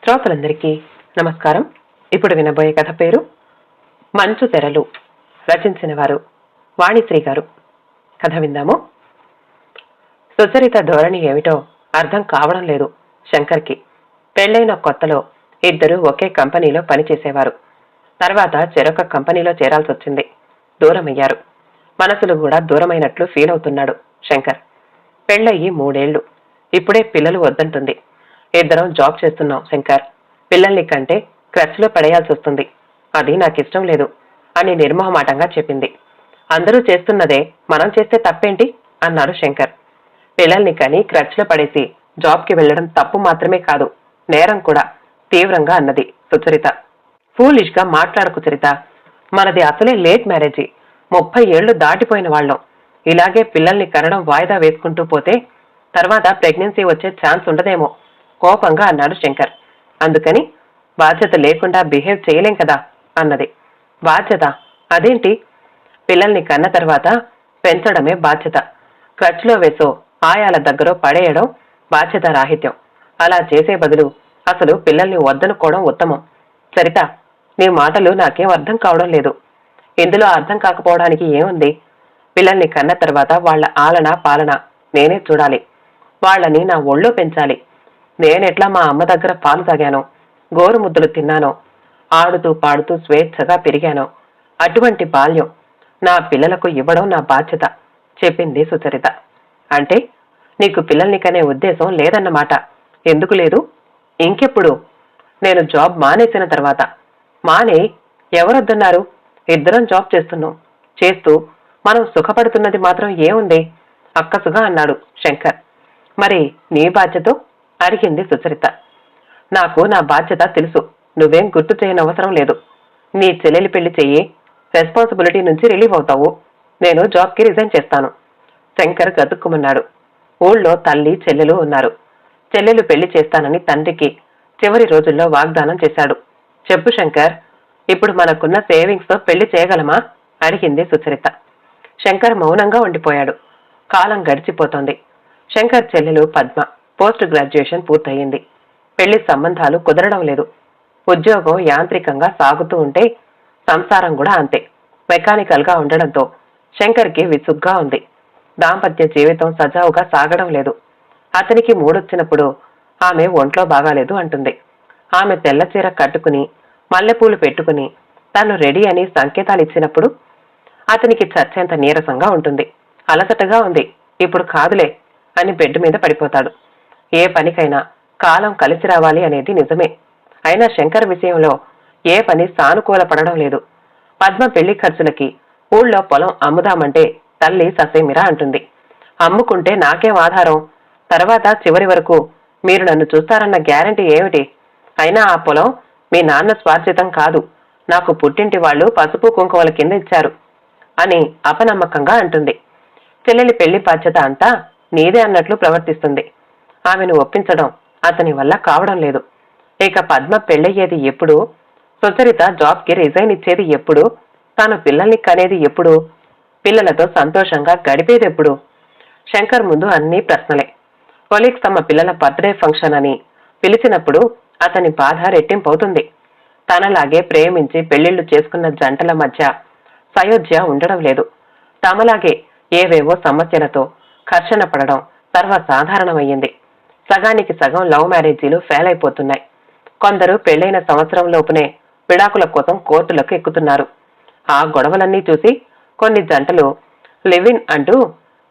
శ్రోతలందరికీ నమస్కారం. ఇప్పుడు వినబోయే కథ పేరు మంచు తెరలు. రచించిన వారు వాణిశ్రీ గారు. కథ విందాము. సుచరిత ధోరణి ఏమిటో అర్థం కావడం లేదు శంకర్కి. పెళ్లైన కొత్తలో ఇద్దరు ఒకే కంపెనీలో పనిచేసేవారు. తర్వాత చెరొక కంపెనీలో చేరాల్సి వచ్చింది. దూరమయ్యారు. మనసులు కూడా దూరమైనట్లు ఫీల్ అవుతున్నాడు శంకర్. పెళ్ళయి 3 ఏళ్లు. ఇప్పుడే పిల్లలు వద్దంటుంది. ఇద్దరం జాబ్ చేస్తున్నాం శంకర్. పిల్లల్ని కంటే క్రచ్లో పడేయాల్సి వస్తుంది. అది నాకిష్టం లేదు అని నిర్మోహమాటంగా చెప్పింది. అందరూ చేస్తున్నదే మనం చేస్తే తప్పేంటి అన్నాడు శంకర్. పిల్లల్ని కని క్రచ్లో పడేసి జాబ్కి వెళ్లడం తప్పు మాత్రమే కాదు, నేరం కూడా తీవ్రంగా అన్నది సుచరిత. ఫూలిష్ గా మాట్లాడకు చరిత. మనది అసలే లేట్ మ్యారేజీ. 30 ఏళ్లు దాటిపోయిన వాళ్ళం. ఇలాగే పిల్లల్ని కనడం వాయిదా వేసుకుంటూ పోతే తర్వాత ప్రెగ్నెన్సీ వచ్చే ఛాన్స్ ఉండదేమో కోపంగా అన్నాడు శంకర్. అందుకని బాధ్యత లేకుండా బిహేవ్ చేయలేం కదా అన్నది. బాధ్యత? అదేంటి? పిల్లల్ని కన్న తర్వాత పెంచడమే బాధ్యత. ఖర్చులో వేసో ఆయాల దగ్గర పడేయడం బాధ్యత రాహిత్యం. అలా చేసే బదులు అసలు పిల్లల్ని వద్దనుకోవడం ఉత్తమం. సరిత, నీ మాటలు నాకేం అర్థం కావడం లేదు. ఇందులో అర్థం కాకపోవడానికి ఏముంది? పిల్లల్ని కన్న తర్వాత వాళ్ల ఆలన పాలన నేనే చూడాలి. వాళ్ళని నా ఒళ్ళో పెంచాలి. నేనెట్లా మా అమ్మ దగ్గర పాలు తాగానో, గోరు ముద్దలు తిన్నానో, ఆడుతూ పాడుతూ స్వేచ్ఛగా పెరిగానో అటువంటి బాల్యం నా పిల్లలకు ఇవ్వడం నా బాధ్యత చెప్పింది సుచరిత. అంటే నీకు పిల్లల్ని కనే ఉద్దేశం లేదన్నమాట. ఎందుకు లేదు? ఇంకెప్పుడు? నేను జాబ్ మానేసిన తర్వాత. మానే ఎవరొద్దన్నారు? ఇద్దరం జాబ్ చేస్తున్నాం. చేస్తూ మనం సుఖపడుతున్నది మాత్రం ఏముంది? అక్కసుగా అన్నాడు శంకర్. మరి నీ బాధ్యత అడిగింది సుచరిత. నాకు నా బాధ్యత తెలుసు. నువ్వేం గుర్తు చేయనవసరం లేదు. నీ చెల్లెలి పెళ్లి చెయ్యి. రెస్పాన్సిబిలిటీ నుంచి రిలీవ్ అవుతావు. నేను జాబ్కి రిజైన్ చేస్తాను. శంకర్ గతుక్కుమన్నాడు. ఊళ్ళో తల్లి చెల్లెలు ఉన్నారు. చెల్లెలు పెళ్లి చేస్తానని తండ్రికి చివరి రోజుల్లో వాగ్దానం చేశాడు. చెప్పు శంకర్, ఇప్పుడు మనకున్న సేవింగ్స్ తో పెళ్లి చేయగలమా అడిగింది సుచరిత. శంకర్ మౌనంగా ఉండిపోయాడు. కాలం గడిచిపోతోంది. శంకర్ చెల్లెలు పద్మ పోస్ట్ గ్రాడ్యుయేషన్ పూర్తయింది. పెళ్లి సంబంధాలు కుదరడం లేదు. ఉద్యోగం యాంత్రికంగా సాగుతూ ఉంటే సంసారం కూడా అంతే మెకానికల్ గా ఉండడంతో శంకర్కి విసుగ్గా ఉంది. దాంపత్య జీవితం సజావుగా సాగడం లేదు. అతనికి మూడొచ్చినప్పుడు ఆమె ఒంట్లో బాగాలేదు అంటుంది. ఆమె తెల్ల చీర కట్టుకుని మల్లెపూలు పెట్టుకుని తను రెడీ అని సంకేతాలు ఇచ్చినప్పుడు అతనికి చచ్చేంత నీరసంగా ఉంటుంది. అలసటగా ఉంది, ఇప్పుడు కాదులే అని బెడ్ మీద పడిపోతాడు. ఏ పనికైనా కాలం కలిసి రావాలి అనేది నిజమే. అయినా శంకర్ విషయంలో ఏ పని సానుకూల పడడం లేదు. పద్మ పెళ్లి ఖర్చులకి ఊళ్ళో పొలం అమ్ముదామంటే తల్లి ససేమిరా అంటుంది. అమ్ముకుంటే నాకేం ఆధారం? తర్వాత చివరి వరకు మీరు నన్ను చూస్తారన్న గ్యారంటీ ఏమిటి? అయినా ఆ పొలం మీ నాన్న స్వార్జితం కాదు, నాకు పుట్టింటి వాళ్ళు పసుపు కుంకుమల కింద ఇచ్చారు అని అపనమ్మకంగా అంటుంది. చెల్లెలి పెళ్లి బాధ్యత అంతా నీదే అన్నట్లు ప్రవర్తిస్తుంది. ఆమెను ఒప్పించడం అతని వల్ల కావడం లేదు. ఇక పద్మ పెళ్ళయ్యేది ఎప్పుడు? సుచరిత జాబ్కి రిజైన్ ఇచ్చేది ఎప్పుడు? తాను పిల్లల్ని కనేది ఎప్పుడు? పిల్లలతో సంతోషంగా గడిపేది ఎప్పుడు? శంకర్ ముందు అన్ని ప్రశ్నలే. కొలీగ్స్ తమ పిల్లల బర్త్డే ఫంక్షన్ అని పిలిచినప్పుడు అతని బాధ రెట్టింపవుతుంది. తనలాగే ప్రేమించి పెళ్లిళ్లు చేసుకున్న జంటల మధ్య సయోధ్య ఉండడం లేదు. తమలాగే ఏవేవో సమస్యలతో ఘర్షణ పడడం సర్వసాధారణమయ్యింది. సగానికి సగం లవ్ మ్యారేజీలు ఫెయిల్ అయిపోతున్నాయి. కొందరు పెళ్లైన సంవత్సరం లోపునే విడాకుల కోసం కోర్టులకు ఎక్కుతున్నారు. ఆ గొడవలన్నీ చూసి కొన్ని జంటలు లివ్ ఇన్ అంటూ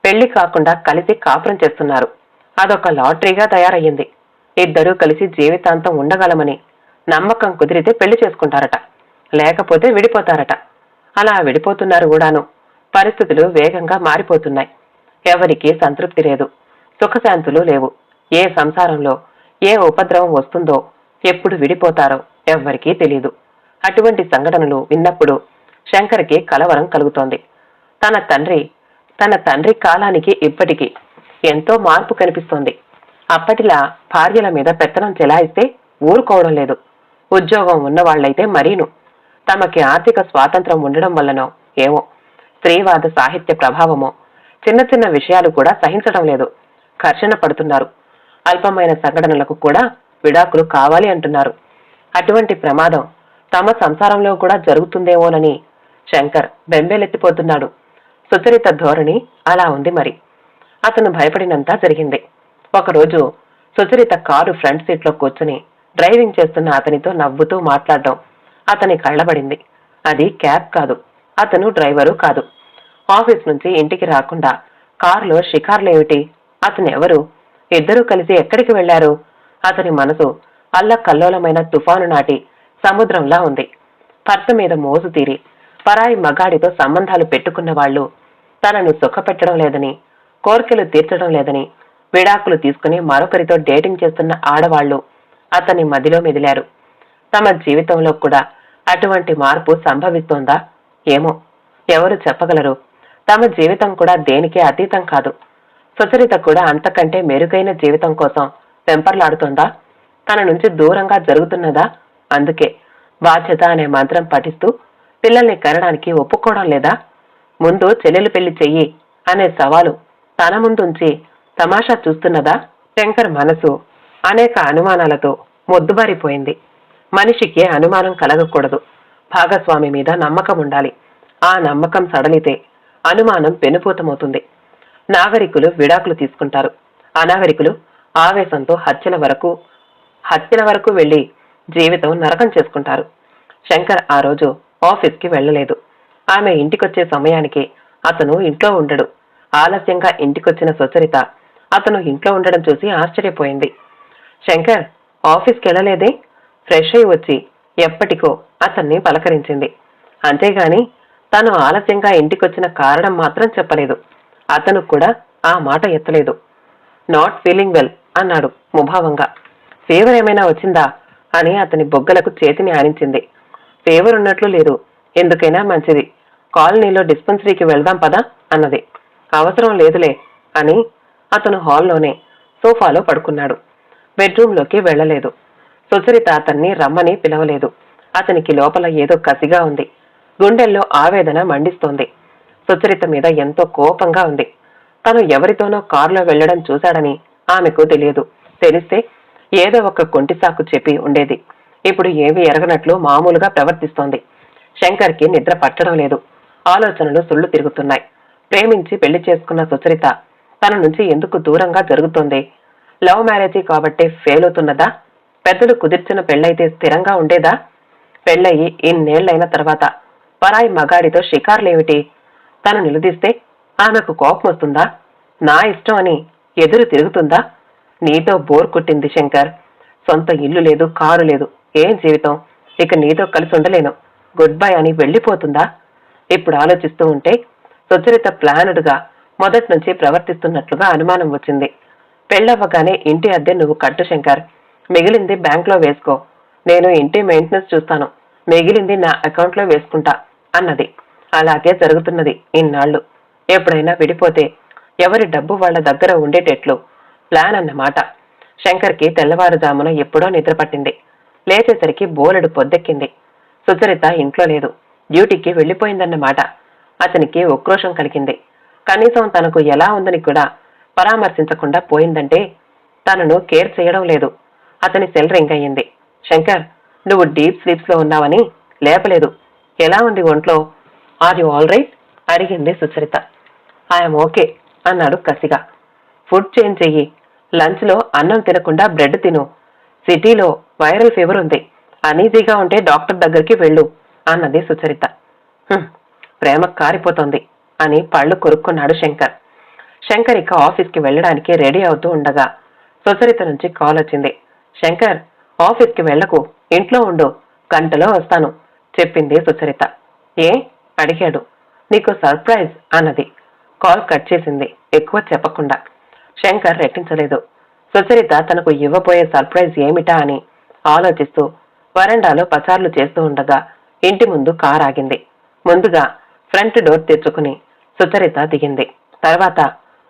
పెళ్లి కాకుండా కలిసి కాపురం చేస్తున్నారు. అదొక లాటరీగా తయారయ్యింది. ఇద్దరూ కలిసి జీవితాంతం ఉండగలమని నమ్మకం కుదిరితే పెళ్లి చేసుకుంటారట, లేకపోతే విడిపోతారట. అలా విడిపోతున్నారు కూడాను. పరిస్థితులు వేగంగా మారిపోతున్నాయి. ఎవరికీ సంతృప్తి లేదు, సుఖశాంతులు లేవు. ఏ సంసారంలో ఏ ఉపద్రవం వస్తుందో, ఎప్పుడు విడిపోతారో ఎవ్వరికీ తెలీదు. అటువంటి సంఘటనలు విన్నప్పుడు శంకర్కి కలవరం కలుగుతోంది. తన తండ్రి కాలానికి ఇప్పటికీ ఎంతో మార్పు కనిపిస్తోంది. అప్పటిలా భార్యల మీద పెత్తనం చెలాయిస్తే ఊరుకోవడం లేదు. ఉద్యోగం ఉన్నవాళ్లైతే మరీను. తమకి ఆర్థిక స్వాతంత్రం ఉండడం వల్లనో ఏమో, స్త్రీవాద సాహిత్య ప్రభావమో చిన్న చిన్న విషయాలు కూడా సహించడం లేదు. ఘర్షణ పడుతున్నారు. అల్పమైన సంఘటనలకు కూడా విడాకులు కావాలి అంటున్నారు. అటువంటి ప్రమాదం తమ సంసారంలో కూడా జరుగుతుందేమోనని శంకర్ బెంబేలెత్తిపోతున్నాడు. సుచరిత ధోరణి అలా ఉంది మరి. అతను భయపడినంత జరిగింది. ఒకరోజు సుచరిత కారు ఫ్రంట్ సీట్లో కూర్చుని డ్రైవింగ్ చేస్తున్న అతనితో నవ్వుతూ మాట్లాడడం అతని కళ్ళబడింది. అది క్యాబ్ కాదు, అతను డ్రైవరు కాదు. ఆఫీస్ నుంచి ఇంటికి రాకుండా కారులో షికార్లేమిటి? అతనెవరు? ఇద్దరూ కలిసి ఎక్కడికి వెళ్లారు? అతని మనసు అల్లకల్లోలమైన తుఫాను నాటి సముద్రంలా ఉంది. భర్త మీద మోజు తీరి పరాయి మగాడితో సంబంధాలు పెట్టుకున్న వాళ్లు, తనను సుఖపెట్టడం లేదని, కోర్కెలు తీర్చడం లేదని విడాకులు తీసుకుని మరొకరితో డేటింగ్ చేస్తున్న ఆడవాళ్లు అతని మదిలో మెదిలారు. తమ జీవితంలో కూడా అటువంటి మార్పు సంభవిస్తోందా? ఏమో, ఎవరు చెప్పగలరు? తమ జీవితం కూడా దేనికే అతీతం కాదు. సుచరిత కూడా అంతకంటే మెరుగైన జీవితం కోసం వెంపర్లాడుతోందా? తన నుంచి దూరంగా జరుగుతున్నదా? అందుకే బాధ్యత అనే మంత్రం పఠిస్తూ పిల్లల్ని కనడానికి ఒప్పుకోవడం లేదా? ముందు చెల్లెలు పెళ్లి చెయ్యి అనే సవాలు తన ముందుంచి తమాషా చూస్తున్నదా? శంకర్ మనసు అనేక అనుమానాలతో మొద్దుబారిపోయింది. మనిషికి అనుమానం కలగకూడదు. భాగస్వామి మీద నమ్మకం ఉండాలి. ఆ నమ్మకం సడలితే అనుమానం పెనుపూతమవుతుంది. నాగరికులు విడాకులు తీసుకుంటారు. అనాగరికులు ఆవేశంతో హత్యల వరకు వెళ్లి జీవితం నరకం చేసుకుంటారు. శంకర్ ఆ రోజు ఆఫీస్కి వెళ్లలేదు. ఆమె ఇంటికొచ్చే సమయానికి అతను ఇంట్లో ఉండడు. ఆలస్యంగా ఇంటికొచ్చిన సుచరిత అతను ఇంట్లో ఉండడం చూసి ఆశ్చర్యపోయింది. శంకర్ ఆఫీస్కి వెళ్ళలేదే? ఫ్రెష్ అయి వచ్చి ఎప్పటికో అతన్ని పలకరించింది. అంతేగాని తను ఆలస్యంగా ఇంటికొచ్చిన కారణం మాత్రం చెప్పలేదు. అతను కూడా ఆ మాట ఎత్తలేదు. నాట్ ఫీలింగ్ వెల్ అన్నాడు ముభావంగా. ఫీవర్ ఏమైనా వచ్చిందా అని అతని బొగ్గలకు చేతిని ఆనించింది. ఫీవర్ ఉన్నట్లు లేదు. ఎందుకైనా మంచిది, కాలనీలో డిస్పెన్సరీకి వెళ్దాం పదా అన్నది. అవసరం లేదులే అని అతను హాల్లోనే సోఫాలో పడుకున్నాడు. బెడ్రూంలోకి వెళ్లలేదు. సుచరిత అతన్ని రమ్మని పిలవలేదు. అతనికి లోపల ఏదో కసిగా ఉంది. గుండెల్లో ఆవేదన మండిస్తోంది. సుచరిత మీద ఎంతో కోపంగా ఉంది. తను ఎవరితోనో కారులో వెళ్లడం చూశాడని ఆమెకు తెలియదు. తెలిస్తే ఏదో ఒక కొంటిసాకు చెప్పి ఉండేది. ఇప్పుడు ఏమీ ఎరగనట్లు మామూలుగా ప్రవర్తిస్తోంది. శంకర్కి నిద్ర పట్టడం లేదు. ఆలోచనలు సుళ్ళు తిరుగుతున్నాయి. ప్రేమించి పెళ్లి చేసుకున్న సుచరిత తన నుంచి ఎందుకు దూరంగా జరుగుతోంది? లవ్ మ్యారేజీ కాబట్టే ఫెయిల్ అవుతున్నదా? పెద్దలు కుదిర్చిన పెళ్లైతే స్థిరంగా ఉండేదా? పెళ్లయి ఇన్నేళ్లైన తర్వాత పరాయి మగాడితో షికార్లేమిటి? తను నిలదీస్తే ఆమెకు కోపం వస్తుందా? నా ఇష్టం అని ఎదురు తిరుగుతుందా? నీతో బోర్ కొట్టింది శంకర్. సొంత ఇల్లు లేదు, కారు లేదు. ఏం జీవితం? ఇక నీతో కలిసి ఉండలేను, గుడ్ బై అని వెళ్లిపోతుందా? ఇప్పుడు ఆలోచిస్తూ ఉంటే సుచరిత ప్లానుడ్గా మొదటి నుంచి ప్రవర్తిస్తున్నట్లుగా అనుమానం వచ్చింది. పెళ్ళవ్వగానే ఇంటి అద్దె నువ్వు కట్టు శంకర్, మిగిలింది బ్యాంక్లో వేసుకో. నేను ఇంటి మెయింటెనెన్స్ చూస్తాను, మిగిలింది నా అకౌంట్లో వేసుకుంటా అన్నది. అలాగే జరుగుతున్నది ఇన్నాళ్లు. ఎప్పుడైనా విడిపోతే ఎవరి డబ్బు వాళ్ల దగ్గర ఉండేటట్లు ప్లాన్ అన్నమాట. శంకర్కి తెల్లవారుజామున ఎప్పుడో నిద్రపట్టింది. లేచేసరికి బోలెడు పొద్దెక్కింది. సుచరిత ఇంట్లో లేదు, డ్యూటీకి వెళ్లిపోయిందన్నమాట. అతనికి ఉక్రోషం కలిగింది. కనీసం తనకు ఎలా ఉందని కూడా పరామర్శించకుండా పోయిందంటే తనను కేర్ చేయడం లేదు. అతని సెల్ రింగ్ అయ్యింది. శంకర్, నువ్వు డీప్ స్లీప్స్ లో ఉన్నావని లేపలేదు. ఎలా ఉంది ఒంట్లో? ఆర్ యు ఆల్ రైట్ అడిగింది సుచరిత. ఐఎమ్ ఓకే అన్నాడు కసిగా. ఫుడ్ చేంజ్ చెయ్యి. లంచ్ లో అన్నం తినకుండా బ్రెడ్ తిను. సిటీలో వైరల్ ఫీవర్ ఉంది. అనీజీగా ఉంటే డాక్టర్ దగ్గరికి వెళ్ళు అన్నది సుచరిత. ప్రేమ కారిపోతోంది అని పళ్ళు కొరుక్కున్నాడు శంకర్. శంకర్ ఇక ఆఫీస్కి వెళ్లడానికి రెడీ అవుతూ ఉండగా సుచరిత నుంచి కాల్ వచ్చింది. శంకర్, ఆఫీస్కి వెళ్లకు, ఇంట్లో ఉండు, గంటలో వస్తాను చెప్పింది సుచరిత. ఏ అడిగాడు. నీకు సర్ప్రైజ్ అన్నది. కాల్ కట్ చేసింది ఎక్కువ చెప్పకుండా. శంకర్ రెట్టించలేదు. సుచరిత తనకు ఇవ్వబోయే సర్ప్రైజ్ ఏమిటా అని ఆలోచిస్తూ వరండాలో పచార్లు చేస్తూ ఉండగా ఇంటి ముందు కార్ ఆగింది. ముందుగా ఫ్రంట్ డోర్ తెచ్చుకుని సుచరిత దిగింది. తర్వాత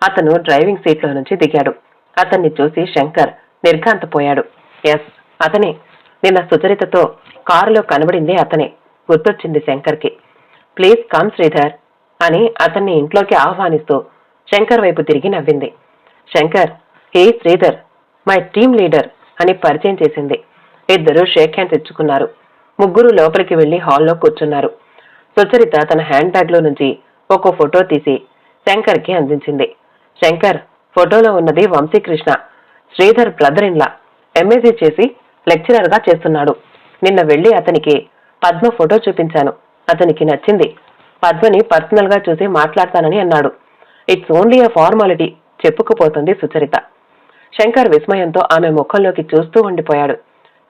అతను డ్రైవింగ్ సీట్లో నుంచి దిగాడు. అతన్ని చూసి శంకర్ నిర్ఘాంతపోయాడు. ఎస్, అతనే. నిన్న సుచరితతో కారులో కనబడింది అతనే. గుర్తొచ్చింది శంకర్కి. ప్లీజ్ కమ్ శ్రీధర్ అని అతన్ని ఇంట్లోకి ఆహ్వానిస్తూ శంకర్ వైపు తిరిగి నవ్వింది. శంకర్, హే శ్రీధర్, మై టీమ్ లీడర్ అని పరిచయం చేసింది. ఇద్దరు షేక్ హ్యాండ్స్ ఇచ్చుకున్నారు. ముగ్గురు లోపలికి వెళ్లి హాల్లో కూర్చున్నారు. సుచరిత తన హ్యాండ్ బ్యాగ్ లో నుంచి ఒక ఫోటో తీసి శంకర్కి అందించింది. శంకర్, ఫోటోలో ఉన్నది Vamsikrishna, Sridhar brother in law. MSc చేసి లెక్చరర్ గా చేస్తున్నాడు. నిన్న వెళ్లి అతనికి పద్మ ఫోటో చూపించాను. అతనికి నచ్చింది. పద్మని పర్సనల్ గా చూసి మాట్లాడతానని అన్నాడు. ఇట్స్ ఓన్లీ అ ఫార్మాలిటీ చెప్పుకుపోతుంది సుచరిత. శంకర్ విస్మయంతో ఆమె ముఖంలోకి చూస్తూ ఉండిపోయాడు.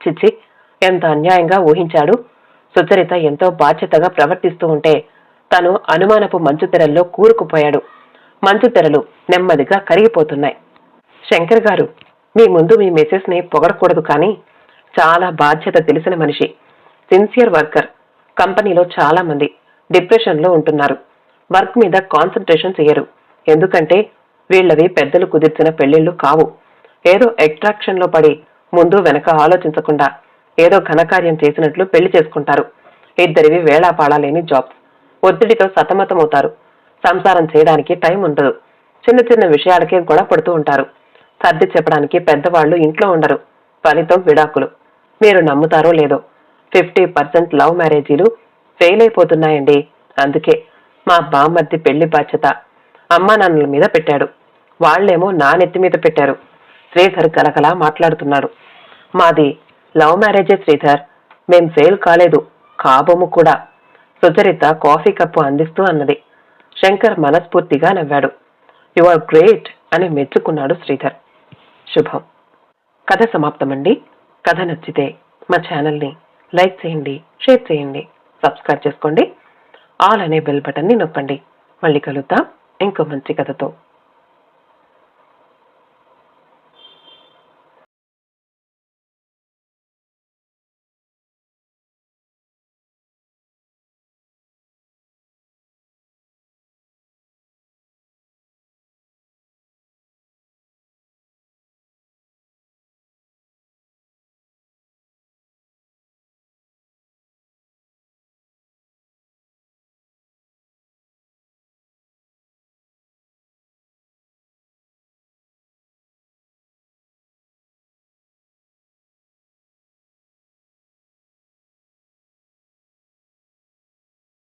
చిచ్చి, ఎంత అన్యాయంగా ఊహించాడు. సుచరిత ఎంతో బాధ్యతగా ప్రవర్తిస్తూ ఉంటే తను అనుమానపు మంచు తెరల్లో కూరుకుపోయాడు. మంచు తెరలు నెమ్మదిగా కరిగిపోతున్నాయి. శంకర్ గారు, మీ ముందు మీ మిసెస్ ని పొగడకూడదు, కానీ చాలా బాధ్యత తెలిసిన మనిషి, సిన్సియర్ వర్కర్. కంపెనీలో చాలా మంది డిప్రెషన్ లో ఉంటున్నారు. వర్క్ మీద కాన్సన్ట్రేషన్ చేయరు. ఎందుకంటే వీళ్ళవి పెద్దలు కుదిర్చిన పెళ్లిళ్లు కావు. ఏదో ఎక్స్ట్రాక్షన్ లో పడి ముందు వెనక ఆలోచించకుండా ఏదో ఘనకార్యం చేసినట్లు పెళ్లి చేసుకుంటారు. ఇద్దరివి వేళాపాడా లేని జాబ్స్. ఒత్తిడితో సతమతమవుతారు. సంసారం చేయడానికి టైం ఉండదు. చిన్న చిన్న విషయాలకే గొడవ పడుతూ ఉంటారు. సర్ది చెప్పడానికి పెద్దవాళ్లు ఇంట్లో ఉండరు. ఫలితం విడాకులు. మీరు నమ్ముతారో లేదో 50% లవ్ మ్యారేజీలు ఫెయిల్ అయిపోతున్నాయండి. అందుకే మా బామ్మర్ది పెళ్లి బాధ్యత అమ్మా నాన్నల మీద పెట్టాడు. వాళ్లేమో నా నెత్తి మీద పెట్టారు. శ్రీధర్ గలగలా మాట్లాడుతున్నాడు. మాది లవ్ మ్యారేజే శ్రీధర్. మేం ఫెయిల్ కాలేదు, కాబోము కూడా. సుచరిత కాఫీ కప్పు అందిస్తూ అన్నది. శంకర్ మనస్ఫూర్తిగా నవ్వాడు. యు ఆర్ గ్రేట్ అని మెచ్చుకున్నాడు శ్రీధర్. శుభం. కథ సమాప్తమండి. కథ నచ్చితే మా ఛానల్ని లైక్ చేయండి, షేర్ చేయండి, సబ్స్క్రైబ్ చేసుకోండి. ఆల్ అనే బెల్ బటన్ని నొక్కండి. మళ్ళీ కలుద్దాం ఇంకో మంచి కథతో.